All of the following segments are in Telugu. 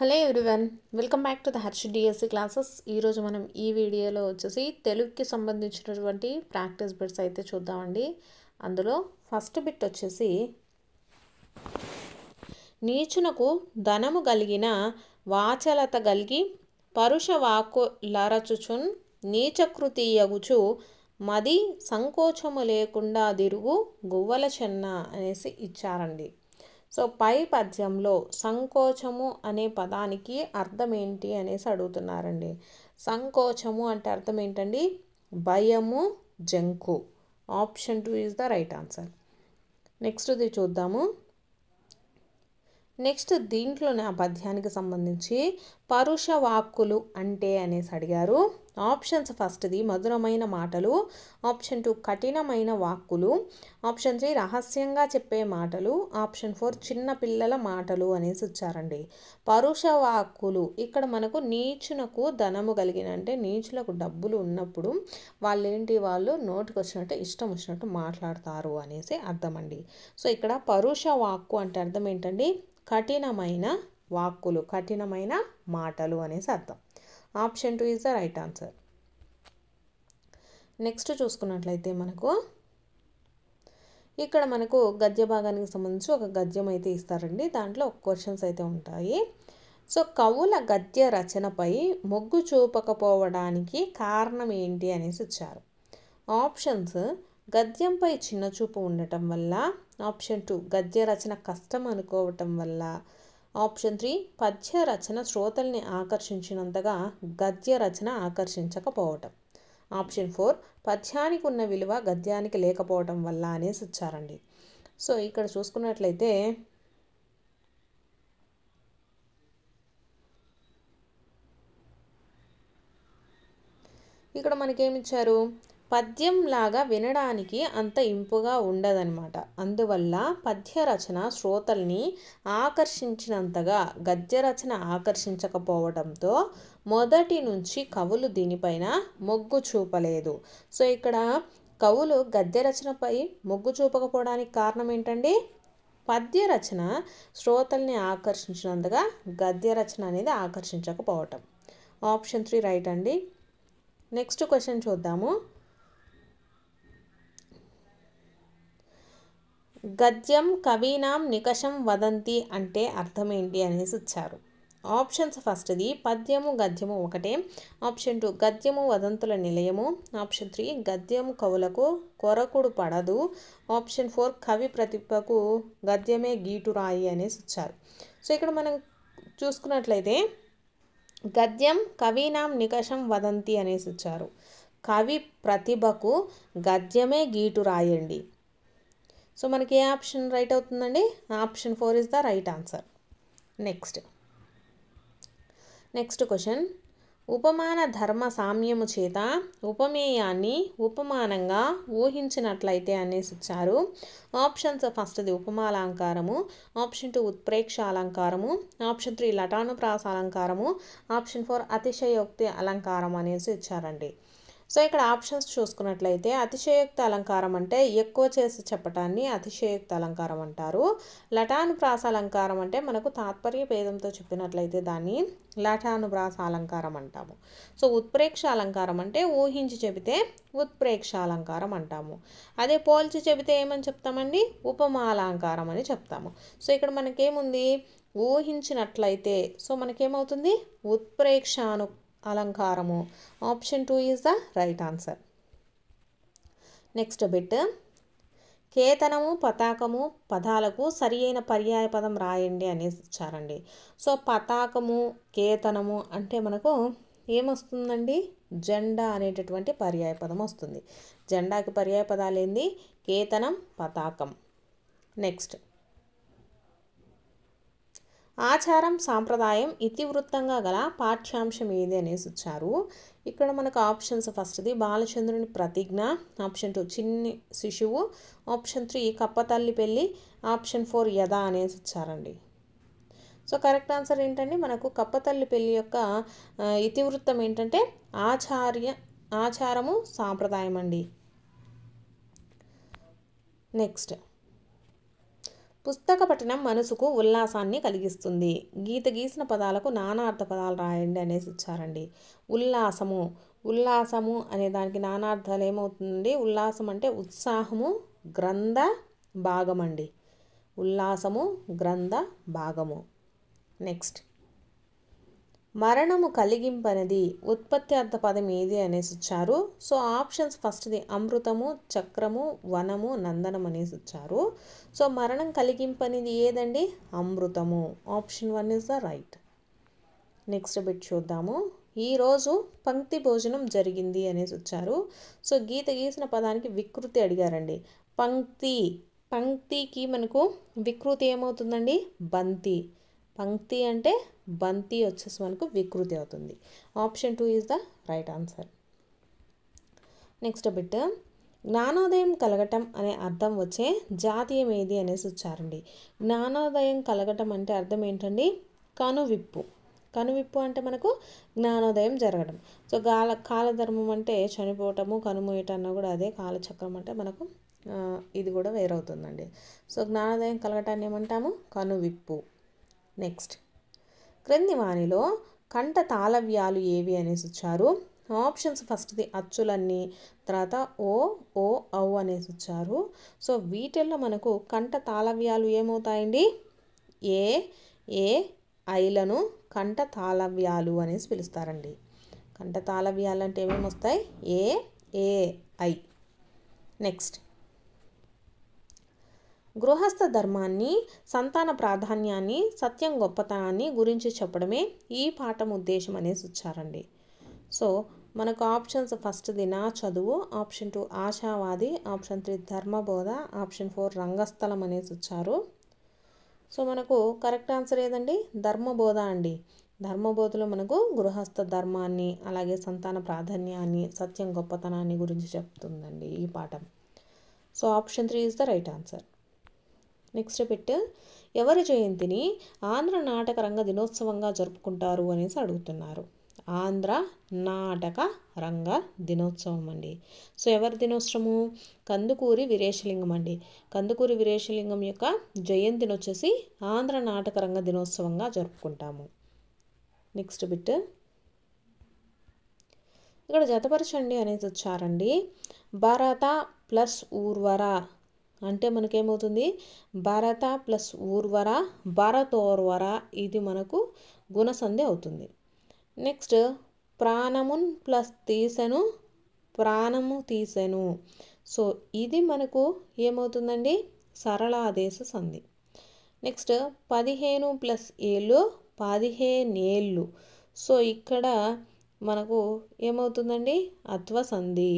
Hello everyone, welcome back to the Harsha DSC classes. ఈరోజు మనం ఈ వీడియోలో వచ్చేసి తెలుగుకి సంబంధించినటువంటి ప్రాక్టీస్ బిట్స్ అయితే చూద్దామండి. అందులో ఫస్ట్ బిట్ వచ్చేసి, నీచునకు ధనము కలిగిన వాచలత కలిగి పరుష వాక్కు లరచుచున్ నీచకృతి యగుచు మది సంకోచము లేకుండా దిరుగు గువ్వల చెన్న అనేసి ఇచ్చారండి. సో పై పద్యంలో సంకోచము అనే పదానికి అర్థం ఏంటి అనేసి అడుగుతున్నారండి. సంకోచము అంటే అర్థం ఏంటండి? భయము, జంకు. Option 2 is the right answer. నెక్స్ట్ది చూద్దాము. నెక్స్ట్ దీంట్లోనే ఆ పద్యానికి సంబంధించి పరుష వాక్కులు అంటే అనేసి అడిగారు. ఆప్షన్స్ ఫస్ట్ది మధురమైన మాటలు, ఆప్షన్ 2 కఠినమైన వాక్కులు, ఆప్షన్ 3 రహస్యంగా చెప్పే మాటలు, ఆప్షన్ 4 చిన్న పిల్లల మాటలు అనేసి ఇచ్చారండి. పరుష వాక్కులు ఇక్కడ మనకు నీచునకు ధనము కలిగిన అంటే నీచులకు డబ్బులు ఉన్నప్పుడు వాళ్ళు నోటికి వచ్చినట్టు ఇష్టం వచ్చినట్టు మాట్లాడతారు అనేసి అర్థం అండి. సో ఇక్కడ పరుష వాక్కు అంటే అర్థం ఏంటండి? కఠినమైన వాక్కులు, కఠినమైన మాటలు అనేసి అర్థం. Option 2 is the right answer. Next చూసుకున్నట్లయితే ఇక్కడ మనకు గద్య భాగానికి సంబంధించి ఒక గద్యం అయితే ఇస్తారండి. దాంట్లో క్వశ్చన్స్ అయితే ఉంటాయి. సో కవుల గద్య రచనపై మొగ్గు చూపకపోవడానికి కారణం ఏంటి అనేసి ఇచ్చారు. ఆప్షన్స్ గద్యంపై చిన్న చూపు ఉండటం వల్ల, ఆప్షన్ 2 గద్య రచన కష్టం అనుకోవటం వల్ల, ఆప్షన్ 3 పద్య రచన శ్రోతల్ని ఆకర్షించినంతగా గద్య రచన ఆకర్షించకపోవటం, ఆప్షన్ 4 పద్యానికి ఉన్న విలువ గద్యానికి లేకపోవటం వల్ల అనేసి ఇచ్చారండి. సో ఇక్కడ చూసుకున్నట్లయితే ఇక్కడ మనకేమిచ్చారు? పద్యం లాగా వినడానికి అంత ఇంపుగా ఉండదన్నమాట. అందువల్ల పద్య రచన శ్రోతల్ని ఆకర్షించినంతగా గద్య రచన ఆకర్షించకపోవడంతో మొదటి నుంచి కవులు దీనిపైన మొగ్గు చూపలేదు. సో ఇక్కడ కవులు గద్య రచనపై మొగ్గు చూపకపోవడానికి కారణం ఏంటండి? పద్య రచన శ్రోతల్ని ఆకర్షించినంతగా గద్య రచన అనేది ఆకర్షించకపోవటం. ఆప్షన్ 3 రైట్ అండి. నెక్స్ట్ క్వశ్చన్ చూద్దాము. గద్యం కవీనాం నికషం వదంతి అంటే అర్థం ఏంటి అనేసి ఇచ్చారు. ఆప్షన్స్ ఫస్ట్ది పద్యము గద్యము ఒకటే, ఆప్షన్ 2 గద్యము వదంతుల నిలయము, ఆప్షన్ 3 గద్యము కవులకు కొరకుడు పడదు, ఆప్షన్ 4 కవి ప్రతిభకు గద్యమే గీటురాయి అనేసి ఇచ్చారు. సో ఇక్కడ మనం చూసుకున్నట్లయితే గద్యం కవీనాం నికషం వదంతి అనేసి ఇచ్చారు. కవి ప్రతిభకు గద్యమే గీటు రాయండి. సో మనకి ఏ ఆప్షన్ రైట్ అవుతుందండి? Option 4 is the right answer. Next question, ఉపమాన ధర్మ సామ్యము చేత ఉపమేయాన్ని ఉపమానంగా ఊహించినట్లయితే అనేసి ఇచ్చారు. ఆప్షన్స్ ఫస్ట్ది ఉపమాలంకారము, ఆప్షన్ 2 ఉత్ప్రేక్ష అలంకారము, ఆప్షన్ 3 లటానుప్రాస అలంకారము, ఆప్షన్ 4 అతిశయోక్తి అలంకారం అనేసి ఇచ్చారండి. సో ఇక్కడ ఆప్షన్స్ చూసుకున్నట్లయితే అతిశయోక్తి అలంకారం అంటే ఎక్కువ చేసి చెప్పటాన్ని అతిశయోక్తి అలంకారం అంటారు. లటానుప్రాస అలంకారం అంటే మనకు తాత్పర్య భేదంతో చెప్పినట్లయితే దాన్ని లటానుప్రాస అలంకారం అంటాము. సో ఉత్ప్రేక్ష అలంకారం అంటే ఊహించి చెబితే ఉత్ప్రేక్ష అలంకారం అంటాము. అదే పోల్చి చెబితే ఏమని చెప్తామండి? ఉపమాలంకారం అని చెప్తాము. సో ఇక్కడ మనకేముంది? ఊహించినట్లయితే సో మనకేమవుతుంది? ఉత్ప్రేక్ష అలంకారము. Option 2 is the right answer. Next bit, కేతనము పతాకము పదాలకు సరి అయిన పర్యాయ పదం రాయండి అనేసి ఇచ్చారండి. సో పతాకము కేతనము అంటే మనకు ఏమొస్తుందండి? జెండా అనేటటువంటి పర్యాయ పదం వస్తుంది. జెండాకి పర్యాయ పదాలు ఏంది? కేతనం, పతాకం. నెక్స్ట్ ఆచారం సాంప్రదాయం ఇతివృత్తంగా గల పాఠ్యాంశం ఏది అనేసి ఇచ్చారు. ఇక్కడ మనకు ఆప్షన్స్ ఫస్ట్ది బాలచంద్రుని ప్రతిజ్ఞ, ఆప్షన్ 2 చిన్ని శిశువు, ఆప్షన్ 3 కప్పతల్లి పెళ్ళి, ఆప్షన్ 4 యథ అనేసి ఇచ్చారండి. సో కరెక్ట్ ఆన్సర్ ఏంటండి? మనకు కప్పతల్లి పెళ్ళి యొక్క ఇతివృత్తం ఏంటంటే ఆచారము సాంప్రదాయం అండి. నెక్స్ట్ పుస్తక పఠనం మనసుకు ఉల్లాసాన్ని కలిగిస్తుంది. గీత గీసిన పదాలకు నానార్థ పదాలు రాయండి అనేసి ఇచ్చారండి. ఉల్లాసము, ఉల్లాసము అనే దానికి నానార్థాలు ఏమవుతుందండి? ఉల్లాసం అంటే ఉత్సాహము, గ్రంథ భాగం అండి. ఉల్లాసము, గ్రంథ భాగము. నెక్స్ట్, మరణము కలిగింపనిది ఉత్పత్తి అర్థ పదం ఏది అనేసి ఇచ్చారు. సో ఆప్షన్స్ ఫస్ట్ది అమృతము, చక్రము, వనము, నందనం అనేసి ఇచ్చారు. సో మరణం కలిగింపనిది ఏదండి? అమృతము. Option 1 is the right. Next bit చూద్దాము. ఈరోజు పంక్తి భోజనం జరిగింది అనేసి వచ్చారు. సో గీత గీసిన పదానికి వికృతి అడిగారండి. పంక్తి, పంక్తికి మనకు వికృతి ఏమవుతుందండి? బంతి. పంక్తి అంటే బంతి వచ్చేసి మనకు వికృతి అవుతుంది. Option 2 is the right answer. Next bit, జ్ఞానోదయం కలగటం అనే అర్థం వచ్చే జాతీయం ఏది అనేసి వచ్చారండి. జ్ఞానోదయం కలగటం అంటే అర్థం ఏంటండి? కనువిప్పు. కనువిప్పు అంటే మనకు జ్ఞానోదయం జరగడం. సో కాలధర్మం అంటే చనిపోవటము, కనుమూయటం అన్న కూడా అదే. కాలచక్రం అంటే మనకు ఇది కూడా వేరవుతుందండి. సో జ్ఞానోదయం కలగటాన్ని ఏమంటాము? కనువిప్పు. నెక్స్ట్, క్రింది వానిలో కంఠ తాళవ్యాలు ఏవి అనేసి ఇచ్చారు. ఆప్షన్స్ ఫస్ట్ది అచ్చులన్నీ, తర్వాత ఓ, ఓ, ఔ అనేసి ఇచ్చారు. సో వీటిల్లో మనకు కంఠ తాళవ్యాలు ఏమవుతాయండి? ఏ, ఏ, ఐలను కంఠ తాళవ్యాలు అనేసి పిలుస్తారండి. కంఠ తాళవ్యాలు అంటే ఏమేమి వస్తాయి? ఏ, ఏ, ఐ. నెక్స్ట్, గృహస్థ ధర్మాన్ని, సంతాన ప్రాధాన్యాన్ని, సత్యం గొప్పతనాన్ని గురించి చెప్పడమే ఈ పాఠం ఉద్దేశం అనేసి ఇచ్చారండి. సో మనకు ఆప్షన్స్ ఫస్ట్ది నా చదువు, ఆప్షన్ 2 ఆశావాది, ఆప్షన్ 3 ధర్మబోధ, ఆప్షన్ 4 రంగస్థలం అనేసి ఇచ్చారు. సో మనకు కరెక్ట్ ఆన్సర్ ఏదండి? ధర్మబోధ అండి. ధర్మబోధలో మనకు గృహస్థ ధర్మాన్ని, అలాగే సంతాన ప్రాధాన్యాన్ని, సత్యం గొప్పతనాన్ని గురించి చెప్తుందండి ఈ పాఠం. So option 3 is the right answer. Next bit, ఎవరి జయంతిని ఆంధ్ర నాటక రంగ దినోత్సవంగా జరుపుకుంటారు అనేసి అడుగుతున్నారు. ఆంధ్ర నాటక రంగ దినోత్సవం అండి. సో ఎవరి దినోత్సవము? కందుకూరి వీరేశలింగం అండి. కందుకూరి వీరేశలింగం యొక్క జయంతిని వచ్చేసి ఆంధ్ర నాటక రంగ దినోత్సవంగా జరుపుకుంటాము. నెక్స్ట్ బిట్, ఇక్కడ జతపరచండి అనేసి వచ్చారండి. భరత ప్లస్ ఊర్వర అంటే మనకేమవుతుంది? భరత ప్లస్ ఊర్వర, భరతోర్వర, ఇది మనకు గుణసంధి అవుతుంది. నెక్స్ట్, ప్రాణమున్ ప్లస్ తీసెను, ప్రాణము తీసెను. సో ఇది మనకు ఏమవుతుందండి? సరళాదేశ సంధి. నెక్స్ట్, 15 ప్లస్ ఏళ్ళు, 15 ఏళ్ళు. సో ఇక్కడ మనకు ఏమవుతుందండి? అత్వ సంధి.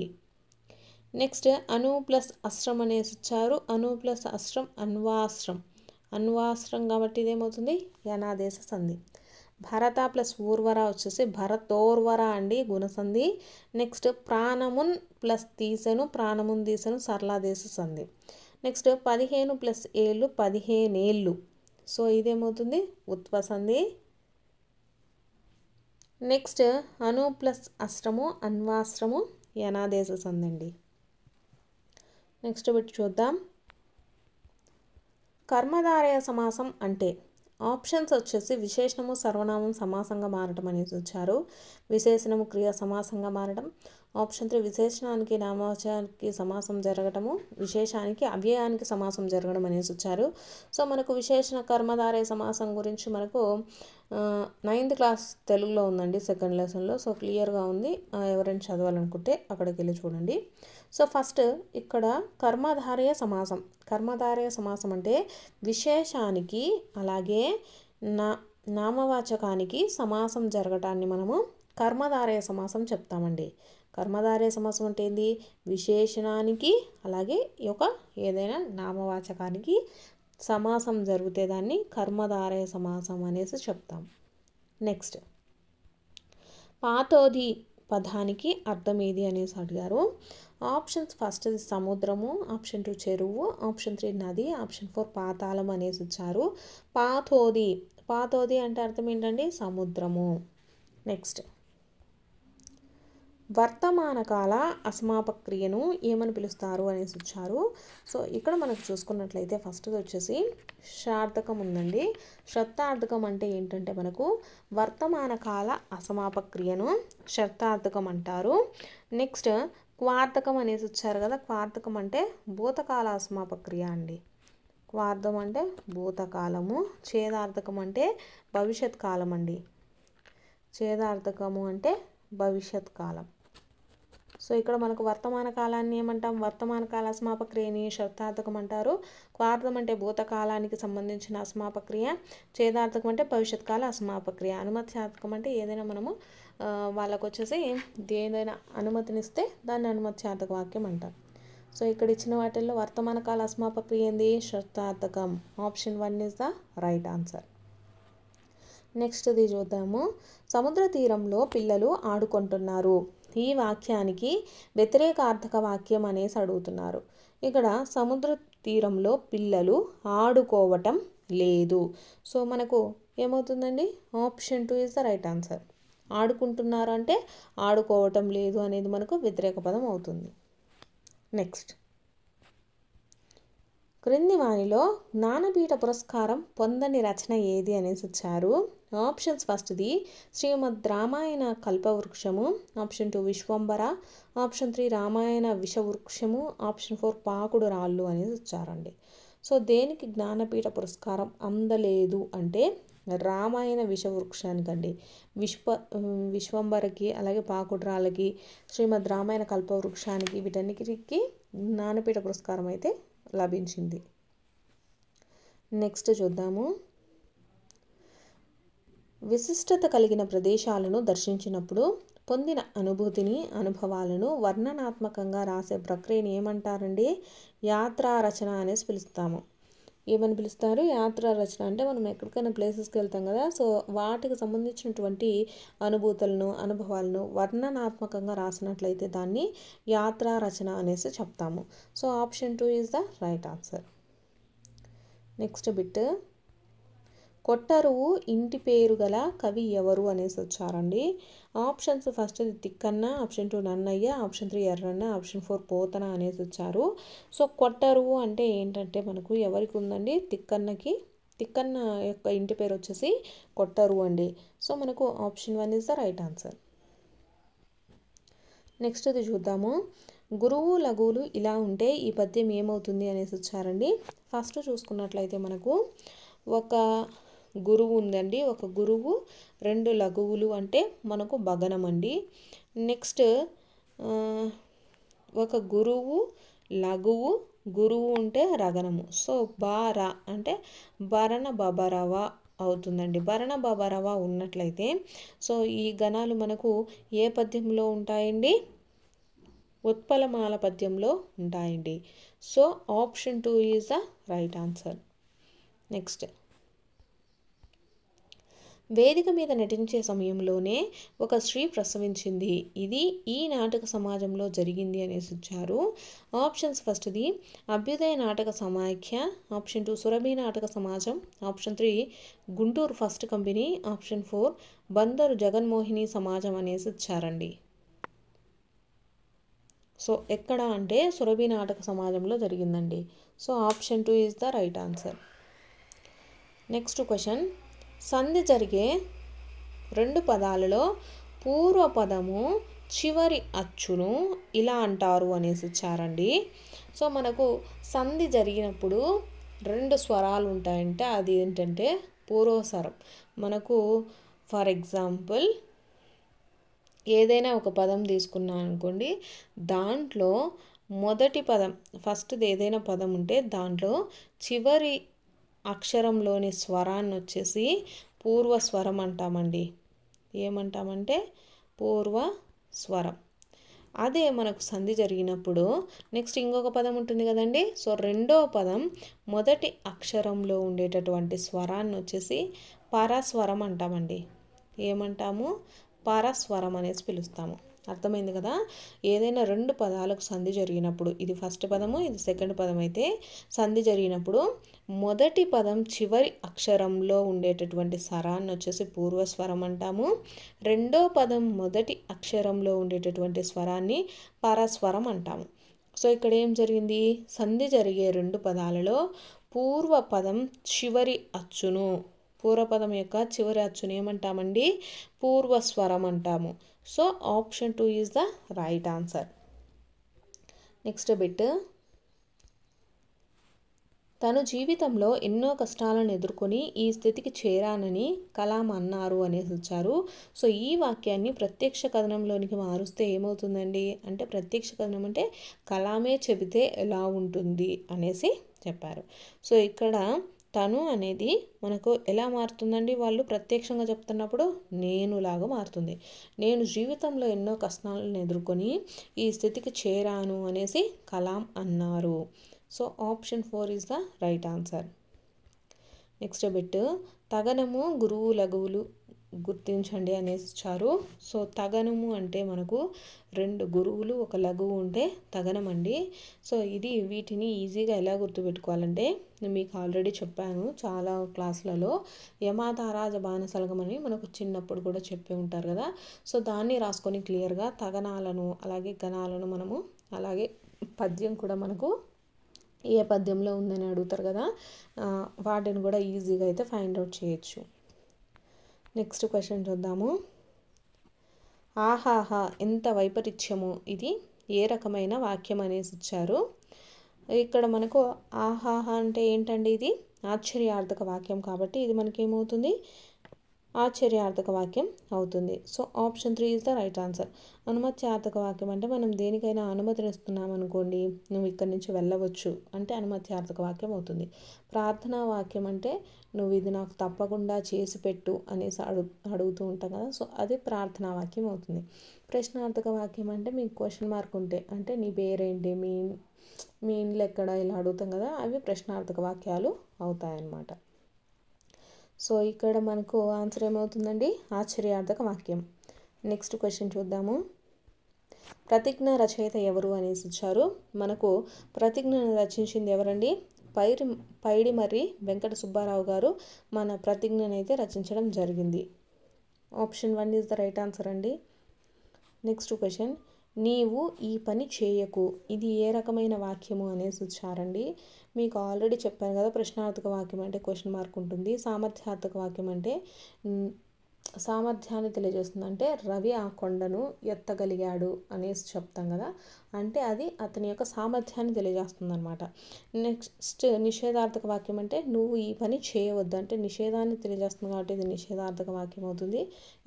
నెక్స్ట్, అను ప్లస్ అశ్రం అనేసి ఇచ్చారు. అను ప్లస్ అశ్రం అన్వాశ్రం. అన్వాశ్రం కాబట్టి ఇదేమవుతుంది? యనాదేశ సంధి. భరత ప్లస్ ఊర్వర వచ్చేసి భరతోర్వర అండి, గుణసంధి. నెక్స్ట్, ప్రాణమున్ ప్లస్ తీసెను, ప్రాణమున్ తీసెను, సరళాదేశ సంధి. నెక్స్ట్, 15 ప్లస్ ఏళ్ళు, 15 ఏళ్ళు. సో ఇదేమవుతుంది? ఉత్వ సంధి. నెక్స్ట్, అను ప్లస్ అశ్రము అన్వాశ్రము, యనాదేశ సంధి అండి. నెక్స్ట్ బిట్ చూద్దాం. కర్మధారయ సమాసం అంటే ఆప్షన్స్ వచ్చేసి విశేషణము సర్వనామం సమాసంగా మారటం అనేసి వచ్చారు. విశేషణము క్రియ సమాసంగా మారడం. ఆప్షన్ 3 విశేషణానికి నామవాచకానికి సమాసం జరగటము, విశేషానికి అవ్యయానికి సమాసం జరగడం అనేసి వచ్చారు. సో మనకు విశేషణ కర్మధారయ సమాసం గురించి మనకు 9th క్లాస్ తెలుగులో ఉందండి, సెకండ్ లెసన్లో. సో క్లియర్గా ఉంది. ఎవరైనా చదవాలనుకుంటే అక్కడికి వెళ్ళి చూడండి. సో ఫస్ట్ ఇక్కడ కర్మధారయ సమాసం. కర్మధారయ సమాసం అంటే విశేషానికి అలాగే నామవాచకానికి సమాసం జరగటాన్ని మనము కర్మధారయ సమాసం చెప్తామండి. కర్మధారయ సమాసం అంటే ఏంది? విశేషణానికి అలాగే ఒక ఏదైనా నామవాచకానికి సమాసం జరిగితే దాన్ని కర్మధారయ సమాసం అనేసి చెప్తాం. నెక్స్ట్, పాతోది పదానికి అర్థం ఏది అనేసి అడిగారు. ఆప్షన్స్ ఫస్ట్ సముద్రము, ఆప్షన్ 2 చెరువు, ఆప్షన్ 3 నది, ఆప్షన్ 4 పాతాళం అనేసి ఇచ్చారు. పాతోది, పాతోది అంటే అర్థం ఏంటండి? సముద్రము. నెక్స్ట్, వర్తమాన కాల అసమాపక క్రియను ఏమని పిలుస్తారు అనేసి ఇచ్చారు. సో ఇక్కడ మనకు చూసుకున్నట్లయితే ఫస్ట్ వచ్చేసి షార్థకం ఉందండి. షర్థార్థకం అంటే ఏంటంటే మనకు వర్తమాన కాల అసమాపక క్రియను షర్థార్థకం అంటారు. నెక్స్ట్ క్వార్థకం అనేసి ఇచ్చారు కదా, క్వార్థకం అంటే భూతకాల అసమాపక క్రియ అండి. క్వార్థం అంటే భూతకాలము, ఛేదార్థకం అంటే భవిష్యత్ కాలం అండి. ఛేదార్థకము అంటే భవిష్యత్ కాలం. సో ఇక్కడ మనకు వర్తమాన కాలాన్ని ఏమంటాం, వర్తమాన కాల అసమాపక క్రియని షర్థార్థకం అంటారు. క్వార్థం అంటే భూతకాలానికి సంబంధించిన అసమాపక క్రియ, ఛేదార్థకం అంటే భవిష్యత్ కాల అసమాపక క్రియ, అనుమత్యార్థకం అంటే ఏదైనా మనము వాళ్ళకు వచ్చేసి ఏదైనా అనుమతినిస్తే దాన్ని అనుమత్యార్థక వాక్యం అంటారు. సో ఇక్కడ ఇచ్చిన వాటిల్లో వర్తమాన కాల అసమాపక క్రియ ఏంది, షర్థార్థకం. Option 1 is the right answer. నెక్స్ట్ది చూద్దాము. సముద్ర తీరంలో పిల్లలు ఆడుకుంటున్నారు. ఈ వాక్యానికి వ్యతిరేకార్థక వాక్యం అనేసి అడుగుతున్నారు. ఇక్కడ సముద్ర తీరంలో పిల్లలు ఆడుకోవటం లేదు. సో మనకు ఏమవుతుందండి, option 2 is the right answer. ఆడుకుంటున్నారు అంటే ఆడుకోవటం లేదు అనేది మనకు వ్యతిరేక పదం అవుతుంది. నెక్స్ట్, క్రింది వానిలో జ్ఞానపీఠ పురస్కారం పొందని రచన ఏది అనేసి ఇచ్చారు. ఆప్షన్స్ ఫస్ట్ది Srimad Ramayana Kalpavrukshamu, option 2 Vishwambhara, option 3 Ramayana Vishavrukshamu, option 4 Pakudu Rallu అనేసి ఇచ్చారండి. సో దేనికి జ్ఞానపీఠ పురస్కారం అందలేదు అంటే రామాయణ విషవృక్షానికండి. విశ్వంబరకి అలాగే పాకుడు రాళ్ళకి, శ్రీమద్ రామాయణ కల్పవృక్షానికి, వీటన్నిటికి జ్ఞానపీఠ పురస్కారం అయితే లభించింది. నెక్స్ట్ చూద్దాము. విశిష్టత కలిగిన ప్రదేశాలను దర్శించినప్పుడు పొందిన అనుభూతిని, అనుభవాలను వర్ణనాత్మకంగా రాసే ప్రక్రియని ఏమంటారండి, యాత్రా రచన అనేసి పిలుస్తాము. ఏమని పిలుస్తారు, యాత్రా రచన. అంటే మనం ఎక్కడికైనా ప్లేసెస్కి వెళ్తాం కదా, సో వాటికి సంబంధించినటువంటి అనుభూతులను, అనుభవాలను వర్ణనాత్మకంగా రాసినట్లయితే దాన్ని యాత్రా రచన అనేసి చెప్తాము. So option 2 is the right answer. Next bit, కొట్టరువు ఇంటి పేరు గల కవి ఎవరు అనేసి వచ్చారండి. Options first Tikkana, option 2 Nannaya, option 3 Errana, option 4 Potana అనేసి వచ్చారు. సో కొట్టరువు అంటే ఏంటంటే మనకు ఎవరికి ఉందండి, తిక్కన్నకి. తిక్కన్న యొక్క ఇంటి పేరు వచ్చేసి కొట్టరువు అండి. సో మనకు option 1 is the right answer. Next ఇది చూద్దాము. గురువు లఘువులు ఇలా ఉంటే ఈ పద్యం ఏమవుతుంది అనేసి వచ్చారండి. ఫస్ట్ చూసుకున్నట్లయితే మనకు ఒక గురువు ఉందండి, ఒక గురువు, 2 లఘువులు అంటే మనకు భగనం అండి. నెక్స్ట్ ఒక గురువు, లఘువు, గురువు ఉంటే రగనము. సో బార అంటే భరణ బబరవ అవుతుందండి. భరణ బబరవ ఉన్నట్లయితే సో ఈ గణాలు మనకు ఏ పద్యంలో ఉంటాయండి, ఉత్పలమాల పద్యంలో ఉంటాయండి. So option 2 is the right answer. Next, వేదిక మీద నటించే సమయంలోనే ఒక స్త్రీ ప్రసవించింది. ఇది ఈ నాటక సమాజంలో జరిగింది అనేసి ఇచ్చారు. ఆప్షన్స్ ఫస్ట్ది అభ్యుదయ నాటక సమాఖ్య, ఆప్షన్ 2 సురభి నాటక సమాజం, option 3 Guntur first company, option 4 Bandar Jaganmohini సమాజం అనేసి ఇచ్చారండి. సో ఎక్కడ అంటే సురభి నాటక సమాజంలో జరిగిందండి. So option 2 is the right answer. Next question, సంధి జరిగే 2 పదాలలో పూర్వ పదము చివరి అచ్చును ఇలా అంటారు అనేసి ఇచ్చారండి. సో మనకు సంధి జరిగినప్పుడు 2 స్వరాలు ఉంటాయంటే అది ఏంటంటే పూర్వస్వరం. మనకు ఫర్ ఎగ్జాంపుల్ ఏదైనా ఒక పదం తీసుకున్నాం అనుకోండి, దాంట్లో మొదటి పదం ఫస్ట్ది ఏదైనా పదం ఉంటే దాంట్లో చివరి అక్షరంలోని స్వరాన్ని వచ్చేసి పూర్వస్వరం అంటామండి. ఏమంటామంటే పూర్వస్వరం. అదే మనకు సంధి జరిగినప్పుడు నెక్స్ట్ ఇంకొక పదం ఉంటుంది కదండి. సో రెండో పదం మొదటి అక్షరంలో ఉండేటటువంటి స్వరాన్ని వచ్చేసి పరస్వరం అంటామండి. ఏమంటాము, పరస్వరం అనేసి పిలుస్తాము. అర్థమైంది కదా. ఏదైనా రెండు పదాలకు సంధి జరిగినప్పుడు, ఇది ఫస్ట్ పదము ఇది సెకండ్ పదం అయితే సంధి జరిగినప్పుడు మొదటి పదం చివరి అక్షరంలో ఉండేటటువంటి స్వరాన్ని వచ్చేసి పూర్వస్వరం అంటాము. రెండో పదం మొదటి అక్షరంలో ఉండేటటువంటి స్వరాన్ని పరస్వరం అంటాము. సో ఇక్కడ ఏం జరిగింది, సంధి జరిగే రెండు పదాలలో పూర్వపదం చివరి అచ్చును, పూర్వపదం యొక్క చివరి అచ్చును ఏమంటామండి, పూర్వస్వరం అంటాము. So option 2 is the right answer. Next bit, తను జీవితంలో ఎన్నో కష్టాలను ఎదుర్కొని ఈ స్థితికి చేరానని కలాం అన్నారు అనేసి వచ్చారు. సో ఈ వాక్యాన్ని ప్రత్యక్ష కథనంలోనికి మారుస్తే ఏమవుతుందండి అంటే, ప్రత్యక్ష కథనం అంటే కలామే చెబితే ఎలా ఉంటుంది అనేసి చెప్పారు. సో ఇక్కడ తను అనేది మనకు ఎలా మారుతుందండి, వాళ్ళు ప్రత్యక్షంగా చెప్తున్నప్పుడు నేనులాగా మారుతుంది. నేను జీవితంలో ఎన్నో కష్టాలను ఎదుర్కొని ఈ స్థితికి చేరాను అనేసి కలాం అన్నారు. So option 4 is the right answer. Next bit, తగనము గురువు లఘువులు గుర్తించండి అనేసి ఇచ్చారు. సో తగనము అంటే మనకు రెండు గురువులు ఒక లఘువు ఉంటే తగనం అండి. సో వీటిని ఈజీగా ఎలా గుర్తుపెట్టుకోవాలంటే, నేను మీకు ఆల్రెడీ చెప్పాను చాలా క్లాసులలో, యమాతారాజ బాణసలగం అని మనకు చిన్నప్పుడు కూడా చెప్పే ఉంటారు కదా. సో దాన్ని రాసుకొని క్లియర్గా తగనాలను అలాగే గణాలను మనము, అలాగే పద్యం కూడా మనకు ఏ పద్యంలో ఉందని అడుగుతారు కదా, వాటిని కూడా ఈజీగా అయితే ఫైండ్ అవుట్ చేయొచ్చు. నెక్స్ట్ క్వశ్చన్ చూద్దాము. ఆహాహా ఎంత వైపరీత్యము, ఇది ఏ రకమైన వాక్యం అనేసి ఇచ్చారు. ఇక్కడ మనకు ఆహాహా అంటే ఏంటండి, ఇది ఆశ్చర్యార్థక వాక్యం కాబట్టి ఇది మనకేమవుతుంది, ఆశ్చర్యార్థక వాక్యం అవుతుంది. So option 3 is the right answer. అనుమత్యార్థక వాక్యం అంటే మనం దేనికైనా అనుమతినిస్తున్నాం అనుకోండి, నువ్వు ఇక్కడి నుంచి వెళ్ళవచ్చు అంటే అనుమత్యార్థక వాక్యం అవుతుంది. ప్రార్థనా వాక్యం అంటే నువ్వు ఇది నాకు తప్పకుండా చేసి పెట్టు అనేసి అడుగుతూ ఉంటాం కదా, సో అది ప్రార్థనా వాక్యం అవుతుంది. ప్రశ్నార్థక వాక్యం అంటే మీకు క్వశ్చన్ మార్క్ ఉంటే, అంటే నీ పేరేంటి, మీ ఇంట్లో ఎక్కడ, ఇలా అడుగుతాం కదా, అవి ప్రశ్నార్థక వాక్యాలు అవుతాయన్నమాట. సో ఇక్కడ మనకు ఆన్సర్ ఏమవుతుందండి, ఆశ్చర్యార్థక వాక్యం. నెక్స్ట్ క్వశ్చన్ చూద్దాము. ప్రతిజ్ఞ రచయిత ఎవరు అనేసి ఇచ్చారు. మనకు ప్రతిజ్ఞను రచించింది ఎవరండి, పైడిమర్రి వెంకట సుబ్బారావు గారు మన ప్రతిజ్ఞను అయితే రచించడం జరిగింది. Option 1 is the right answer అండి. నెక్స్ట్ క్వశ్చన్, నీవు ఈ పని చేయకు, ఇది ఏ రకమైన వాక్యము అనేసి ఇచ్చారండి. మీకు ఆల్రెడీ చెప్పాను కదా, ప్రశ్నార్థక వాక్యం అంటే క్వశ్చన్ మార్క్ ఉంటుంది. సామర్థ్యార్థక వాక్యం అంటే సామర్థ్యాన్ని తెలియజేస్తుంది, అంటే రవి ఆ కొండను ఎత్తగలిగాడు అనేసి చెప్తాం కదా, అంటే అది అతని యొక్క సామర్థ్యాన్ని తెలియజేస్తుంది అనమాట. నెక్స్ట్ నిషేధార్థక వాక్యం అంటే నువ్వు ఈ పని చేయవద్దు, అంటే నిషేధాన్ని తెలియజేస్తుంది కాబట్టి ఇది నిషేధార్థక వాక్యం అవుతుంది.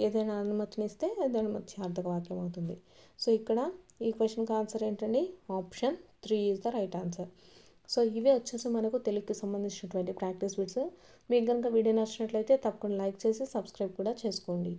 ఏదైనా అనుమతినిస్తే అది అనుమత్యార్థక వాక్యం అవుతుంది. సో ఇక్కడ ఈ క్వశ్చన్కి ఆన్సర్ ఏంటండి, option 3 is the right answer. So ఇవే వచ్చేసి మనకు తెలుగుకి సంబంధించినటువంటి ప్రాక్టీస్ బిట్స్. మీకు కనుక వీడియో నచ్చినట్లయితే తప్పకుండా లైక్ చేసి సబ్స్క్రైబ్ కూడా చేసుకోండి.